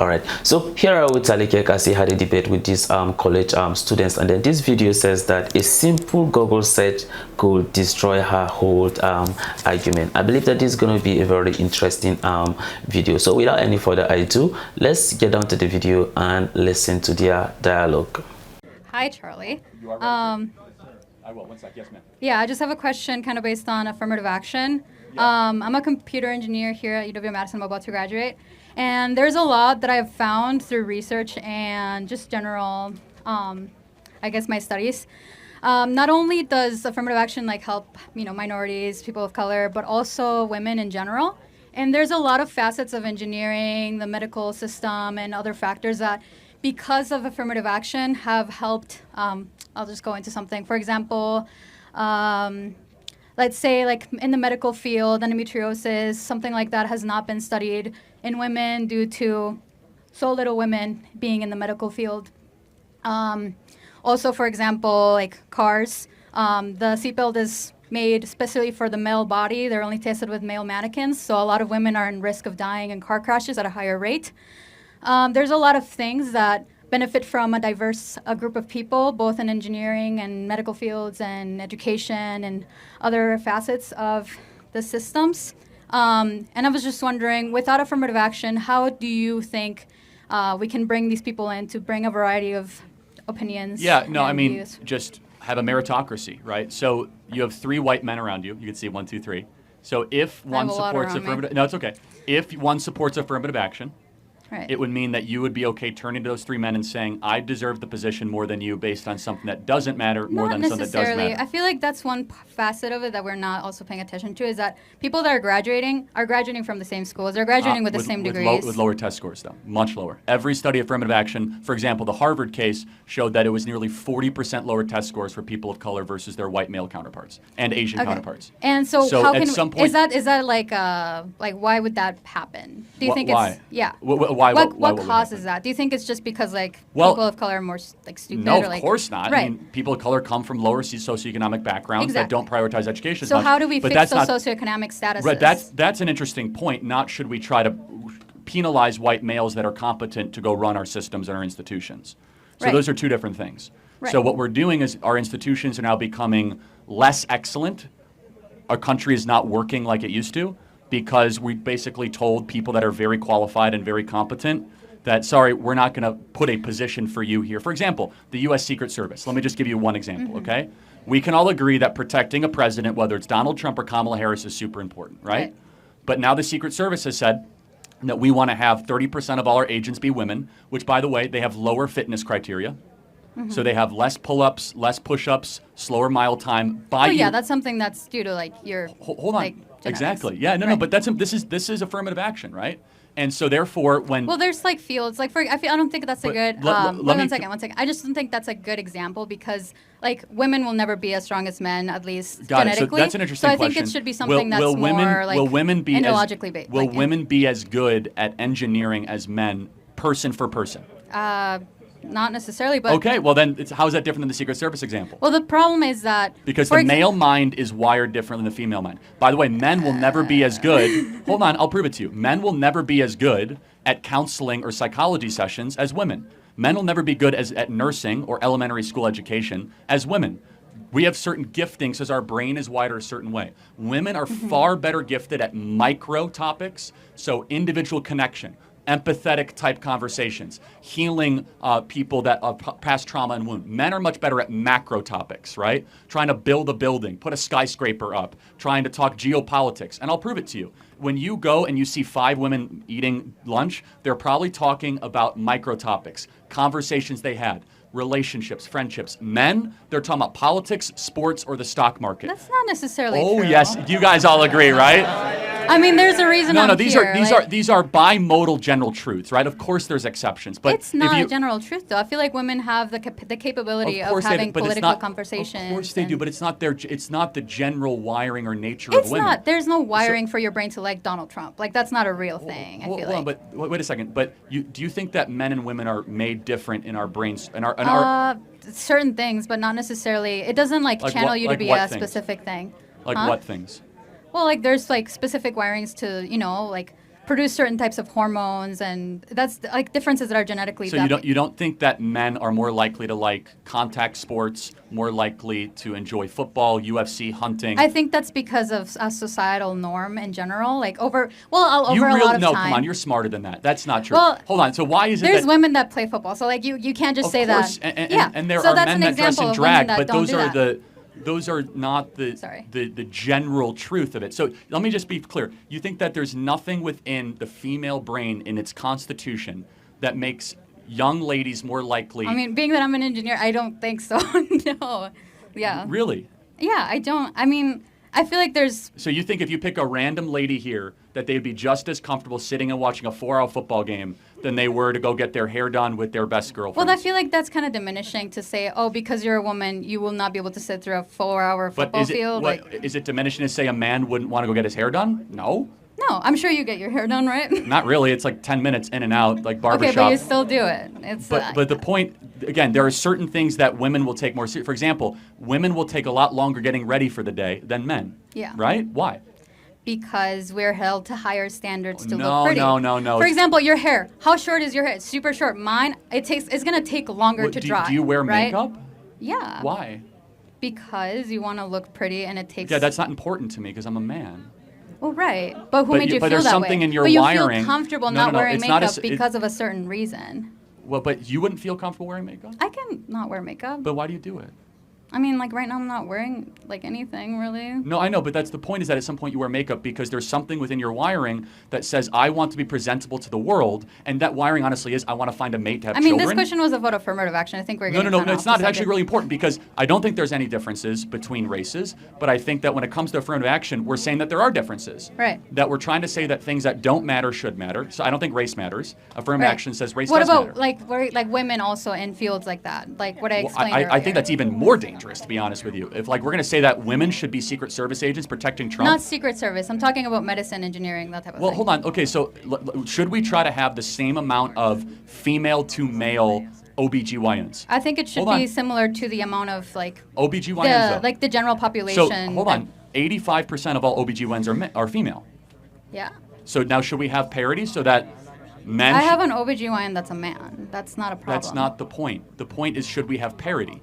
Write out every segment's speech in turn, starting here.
All right, so here I with Kirk as he had a debate with these college students, and then this video says that a simple Google search could destroy her whole argument. I believe that this is going to be a very interesting video. So without any further ado, let's get down to the video and listen to their dialogue. Hi, Charlie. You are right. I will. 1 sec. Yes, ma'am. Yeah, I just have a question kind of based on affirmative action. Yeah. I'm a computer engineer here at UW-Madison. I'm about to graduate. And there's a lot that I've found through research and just general, I guess, my studies. Not only does affirmative action help, minorities, people of color, but also women in general. And there's a lot of facets of engineering, the medical system, and other factors that, because of affirmative action, have helped. I'll just go into something. For example, let's say in the medical field, endometriosis, something like that has not been studied in women due to so little women being in the medical field. Also, for example, cars, the seatbelt is made specifically for the male body. They're only tested with male mannequins, so a lot of women are in risk of dying in car crashes at a higher rate. There's a lot of things that benefit from a diverse group of people, both in engineering and medical fields and education and other facets of the systems. And I was just wondering, without affirmative action, how do you think we can bring these people in to bring a variety of opinions? Yeah, no, I mean, views? just have a meritocracy, right? So you have 3 white men around you. You can see 1, 2, 3. So if one have a lot supports around me. affirmative, no, it's okay. If one supports affirmative action, Right. it would mean that you would be okay turning to those 3 men and saying, I deserve the position more than you based on something that doesn't matter more Not than something that does necessarily. matter. I feel like that's one facet of it that we're not also paying attention to, is that people that are graduating from the same schools. They're graduating with the same degrees. With lower test scores, though. Much lower. Every study of affirmative action, for example, the Harvard case showed that it was nearly 40% lower test scores for people of color versus their white male counterparts and Asian counterparts. And so how at can some point, is that why would that happen? Do you think why? it's yeah? Why What would it causes happen? that? Do you think it's just because Well, people of color are more stupid? No, or of course not. Right. I mean, people of color come from lower socioeconomic backgrounds that don't prioritize education So as much. how do we but fix that's those not, socioeconomic statuses? Right, that's an interesting point. Not should we try to penalize white males that are competent to go run our systems and our institutions. So Right. those are 2 different things. Right. So what we're doing is our institutions are now becoming less excellent. Our country is not working like it used to because we basically told people that are very qualified and very competent that, sorry, we're not going to put a position for you here. For example, the U.S. Secret Service. Let me just give you one example, okay? We can all agree that protecting a president, whether it's Donald Trump or Kamala Harris, is super important, right? But now the Secret Service has said that we want to have 30% of all our agents be women, which, by the way, they have lower fitness criteria. So they have less pull-ups, less push-ups, slower mile time. that's something that's due to your Hold on. genetics. Exactly. Yeah. No. Right. But this is affirmative action, right? And so therefore, when there's fields I don't think that's a good. One second. I just don't think that's a good example because women will never be as strong as men, at least genetically. So that's an interesting question. question. So I think it should be something will that's women, more will women be ideologically based. Will women be as good at engineering as men, person for person? Not necessarily, but okay. Well, then how is that different than the Secret Service example? Well, the problem is that because the male mind is wired different than the female mind. By the way, men will never be as good. Hold on, I'll prove it to you. Men will never be as good at counseling or psychology sessions as women. Men will never be good at nursing or elementary school education as women. We have certain giftings because our brain is wired a certain way. Women are far better gifted at micro topics, so individual connection, empathetic type conversations, healing people that past trauma and wound. Men are much better at macro topics, right? Trying to build a building, put a skyscraper up, trying to talk geopolitics. And I'll prove it to you. When you go and you see 5 women eating lunch, they're probably talking about micro topics, conversations they had, relationships, friendships. Men, they're talking about politics, sports, or the stock market. That's not necessarily true. true. Oh, yes. You guys all agree, right? I mean, there's a reason. No, I'm these here, are bimodal general truths, right? Of course, there's exceptions, but it's not a general truth, though. I feel like women have the capability of having political conversations. Of course they do, but it's not the general wiring or nature of women. It's not. There's no wiring for your brain to like Donald Trump. That's not a real thing. I feel like. But wait a second. But do you think that men and women are made different in our brains and our certain things, but not necessarily. It doesn't channel you to be a specific thing. Like what things? Well, there's specific wirings to produce certain types of hormones, and that's like differences that are genetically. So you don't think that men are more likely to like contact sports, more likely to enjoy football, UFC, hunting? I think that's because of a societal norm in general, like over a lot of No, time. come on, you're smarter than that. That's not true. Well, hold on. So why is it there's that women that play football, so like you can't just say course, that. And there so are that's men an that dress example in of women drag, that but don't those do are that. those are not the general truth of it. So let me just be clear. You think that there's nothing within the female brain in its constitution that makes young ladies more likely? I mean, being that I'm an engineer, I don't think so. No. Yeah. Really? Yeah, I don't. I mean, I feel like there's. So you think if you pick a random lady here, that they'd be just as comfortable sitting and watching a 4-hour football game than they were to go get their hair done with their best girlfriend? Well, I feel like that's kind of diminishing to say, oh, because you're a woman, you will not be able to sit through a 4-hour football field. Is it diminishing to say a man wouldn't want to go get his hair done? No. No, I'm sure you get your hair done, right? Not really. It's like 10 minutes in and out, like barbershop. Okay, but you still do it. It's. But the point, again, there are certain things that women will take more seriously. For example, women will take a lot longer getting ready for the day than men. Yeah. Right? Why? Because we're held to higher standards to No, look pretty. no. For example, your hair. How short is your hair? It's super short. Mine, it's gonna take longer to dry. Do you wear right? makeup? Yeah. Why? Because you want to look pretty, and it takes. Yeah, that's not important to me because I'm a man. Well, right. But who made you but feel there's that something way? in your but you wiring. feel comfortable No, not wearing it's not makeup because of a certain reason. Well, but you wouldn't feel comfortable wearing makeup? I can not wear makeup. But why do you do it? I mean, like right now I'm not wearing like anything really. No, I know, but that's the point, is that at some point you wear makeup because there's something within your wiring that says, I want to be presentable to the world, and that wiring honestly is, I want to find a mate to have children. This question was about affirmative action. I think we're No, getting it's not. It's actually really important because I don't think there's any differences between races, but I think that when it comes to affirmative action, we're saying that there are differences. Right. That we're trying to say that things that don't matter should matter. So I don't think race matters. Affirmative Right. action says race What does about matter. like women also in fields like that? Like what I Well, explained I earlier. think that's even more dangerous, to be honest with you. If like we're going to say that women should be Secret Service agents protecting Trump. Not Secret Service. I'm talking about medicine, engineering, that type of thing. Well, hold on. Okay, so should we try to have the same amount of female to male OBGYNs? I think it should Hold on. be similar to the amount of like OBGYNs, the general population. So hold on. 85% of all OBGYNs are female. Yeah. So now should we have parity so that men... I have an OBGYN that's a man. That's not a problem. That's not the point. The point is, should we have parity?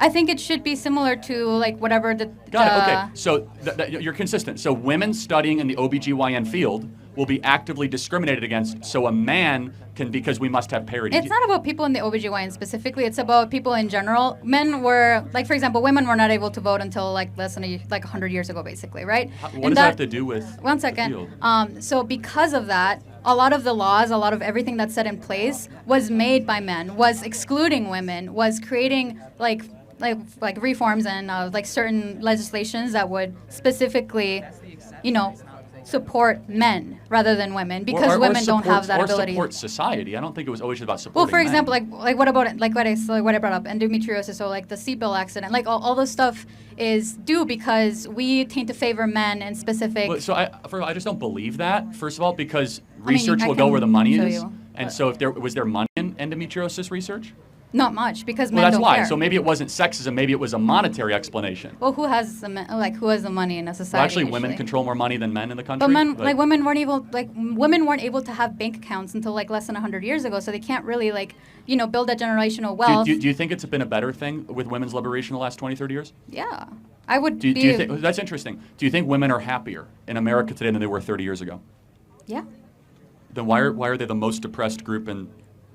I think it should be similar to like whatever the... Got it. Okay. So you're consistent. So women studying in the OBGYN field will be actively discriminated against. So a man can, because we must have parity. It's not about people in the OBGYN specifically. It's about people in general. Men were, like for example, women were not able to vote until like less than 100 years ago, basically, right? What does that have to do with One the second. field? So because of that, a lot of the laws, a lot of everything that's set in place was made by men, was excluding women, was creating like reforms and like certain legislations that would specifically, support men rather than women, because women don't have that ability. Or support society. I don't think it was always about Well, supporting for example, men. like what about it? Like what I brought up, endometriosis, so like the seatbelt accident, like all this stuff is due because we tend to favor men in specific. Well, so I just don't believe that. First of all, because I mean, research I will go can where the money show is, you, and but- so if was there money in endometriosis research? Not much, because Well, men that's don't why. care. So maybe it wasn't sexism. Maybe it was a monetary explanation. Well, who has the money in a society? Well, actually, women usually? control more money than men in the country. But women weren't able to have bank accounts until like less than 100 years ago, so they can't really build that generational wealth. Do you think it's been a better thing with women's liberation in the last 20, 30 years? Yeah, I would. Do you think that's interesting? Do you think women are happier in America today than they were 30 years ago? Yeah. Then why are they the most depressed group in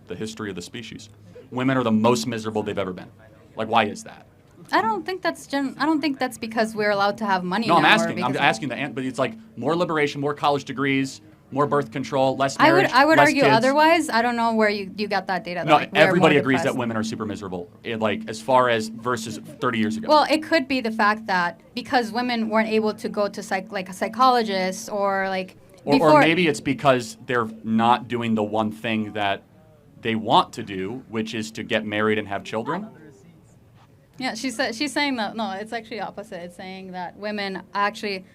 the history of the species? Women are the most miserable they've ever been. Like, why is that? I don't think that's because we're allowed to have money. No, now, I'm asking but it's like more liberation, more college degrees, more birth control, less marriage. I would less argue kids. otherwise. I don't know where you got that data. No, that, we're everybody more agrees that depressed. women are super miserable. As far as versus 30 years ago. Well, it could be the fact that because women weren't able to go to a psychologist or like. Or maybe it's because they're not doing the one thing that they want to do, which is to get married and have children. Yeah, she's saying that. No, it's actually opposite. It's saying that women actually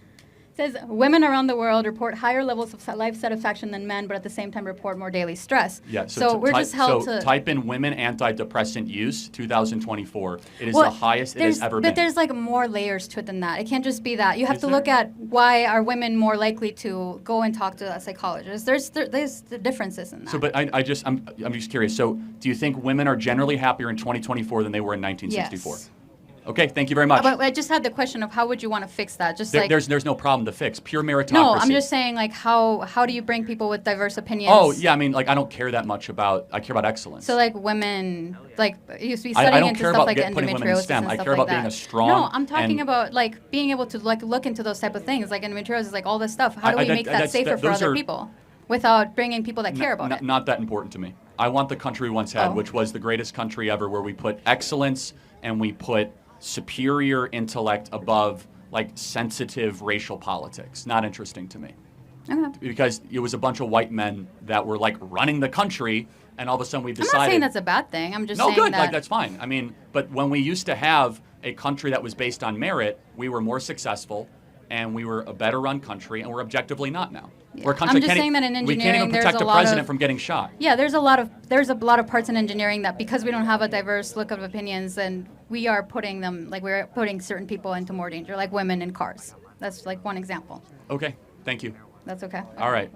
It says women around the world report higher levels of life satisfaction than men, but at the same time report more daily stress. Yeah, so we're just held to type in women antidepressant use 2024. It is the highest it has ever been. But there's like more layers to it than that. It can't just be that. You have to look at why are women more likely to go and talk to a psychologist. There's the differences in that. So, but I'm just curious. So, do you think women are generally happier in 2024 than they were in 1964? Yes. Okay, thank you very much. But I just had the question of how would you want to fix that? Just there's no problem to fix. Pure meritocracy. No, I'm just saying like how do you bring people with diverse opinions? Oh yeah, I mean like I don't care that much about. I care about excellence. So like women, like you used to be I studying don't into care stuff about like putting women in endometriosis STEM. and I stuff care like about being that. a strong. No, I'm talking about like being able to like look into those type of things, like endometriosis, like all this stuff. How do we make that safer for other people without bringing people that care about it? Not that important to me. I want the country we once had, which was the greatest country ever, where we put excellence and we put superior intellect above like sensitive racial politics. Not interesting to me. Okay. Because it was a bunch of white men that were like running the country, and all of a sudden we decided. I'm not saying that's a bad thing. I'm just no, saying good. that. Like that's fine. I mean, but when we used to have a country that was based on merit, we were more successful, and we were a better run country, and we're objectively not now. Yeah. We're a country I'm just saying that in we can't engineering, even there's protect a the lot president of- from getting shot. Yeah, there's a lot of parts in engineering that because we don't have a diverse look of opinions, then we are putting we're putting certain people into more danger, like women in cars. That's like one example. Okay, thank you. That's okay. All right.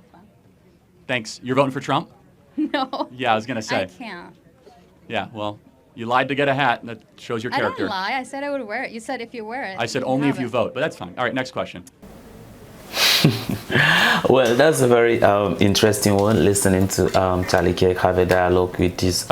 Thanks. You're voting for Trump? No. Yeah, I was gonna say. I can't. Yeah, well, you lied to get a hat, and that shows your I character. didn't lie. I said I would wear it. You said if you wear it. I said you only have if you it. vote, but that's fine. All right, next question. Well, that's a very interesting one, listening to Charlie Kirk have a dialogue with this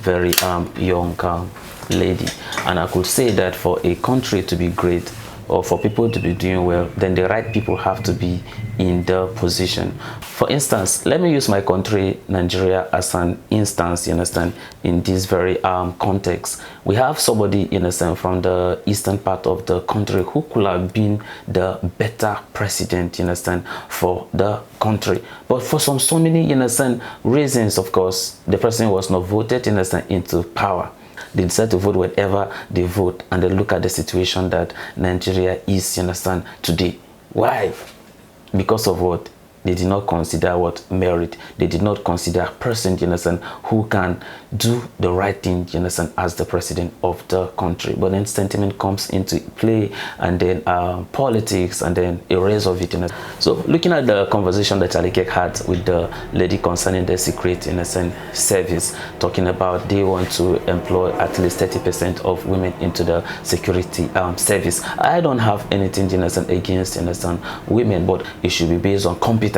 very young lady. And I could say that for a country to be great, or for people to be doing well, then the right people have to be in the position. For instance, let me use my country, Nigeria, as an instance, you understand, in this very context. We have somebody, you understand, from the eastern part of the country who could have been the better president, you understand, for the country. But for so many, you understand, reasons, of course, the person was not voted, you understand, into power. They decide to vote whatever they vote, and they look at the situation that Nigeria is, you understand, today. Why? Because of what? They did not consider what merit. They did not consider a person, you understand, who can do the right thing, you understand, as the president of the country. But then sentiment comes into play, and then politics, and then a raise of it. You know? So looking at the conversation that Charlie Kirk had with the lady concerning the secret, in a sense, service, talking about they want to employ at least 30% of women into the security service. I don't have anything, you understand, against, you understand, women, but it should be based on competence.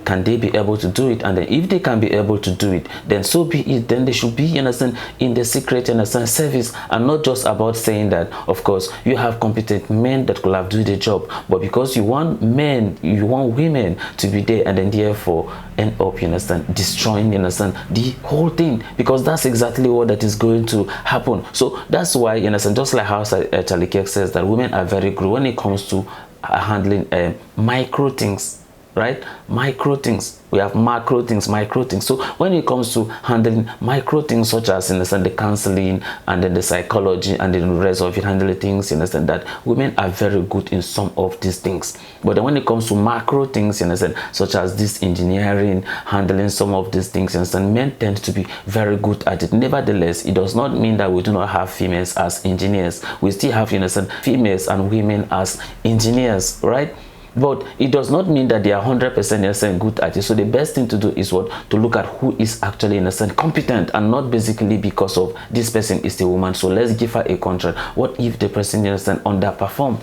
Can they be able to do it? And then if they can be able to do it, then so be it. Then they should be, you understand, in the secret, you understand, service, and not just about saying that, of course, you have competent men that could have do the job, but because you want men, you want women to be there, and then therefore end up, you understand, destroying, you understand, the whole thing, because that's exactly what that is going to happen. So that's why, you understand, just like how Charlie Kirk says that women are very good when it comes to handling micro things. Right? Micro things. We have macro things, micro things. So when it comes to handling micro things, such as, you understand, the counseling, and then the psychology, and then the rest of it, handling things, you understand, that women are very good in some of these things. But then when it comes to macro things, you understand, such as this engineering, handling some of these things, you understand, men tend to be very good at it. Nevertheless, it does not mean that we do not have females as engineers. We still have, you understand, females and women as engineers, right? But it does not mean that they are 100% good at it. So the best thing to do is what? To look at who is actually, in a sense, competent, and not basically because of this person is the woman, so let's give her a contract. What if the person, you understand, underperform?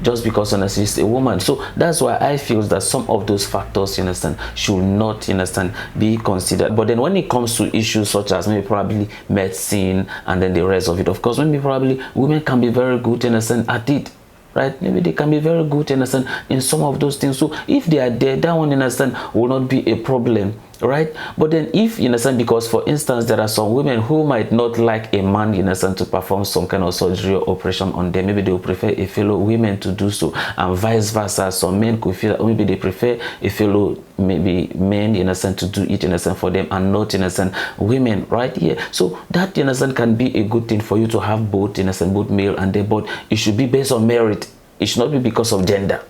Just because, honestly, she's a woman. So that's why I feel that some of those factors, you understand, should not, you understand, be considered. But then when it comes to issues such as maybe probably medicine and then the rest of it, of course, maybe probably women can be very good, you understand, at it. Right? Maybe they can be very good, you understand, in some of those things. So if they are there, that one, you understand, will not be a problem, right? But then if, you understand, because for instance, there are some women who might not like a man, you understand, to perform some kind of surgery or operation on them. Maybe they will prefer a fellow women to do so, and vice versa. Some men could feel maybe they prefer a fellow, maybe men, you understand, to do it, you understand, for them, and not, you understand, women, right? Yeah. So that, you understand, can be a good thing for you to have both, you understand, both male and they, but it should be based on merit. It should not be because of gender.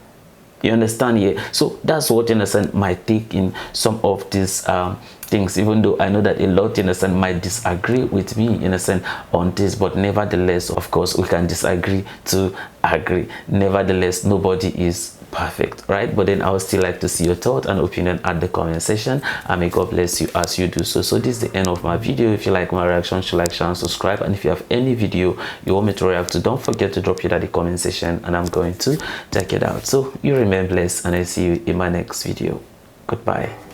You understand? Yeah. So that's what, you understand, my take in some of these things, even though I know that a lot, you understand, might disagree with me, you understand, on this, but nevertheless, of course, we can disagree to agree. Nevertheless, nobody is perfect, right? But then I would still like to see your thought and opinion at the comment section, and may God bless you as you do so. So this is the end of my video. If you like my reaction, like, share, and subscribe. And if you have any video you want me to react to, don't forget to drop it at the comment section, and I'm going to check it out. So you remain blessed, and I see you in my next video. Goodbye.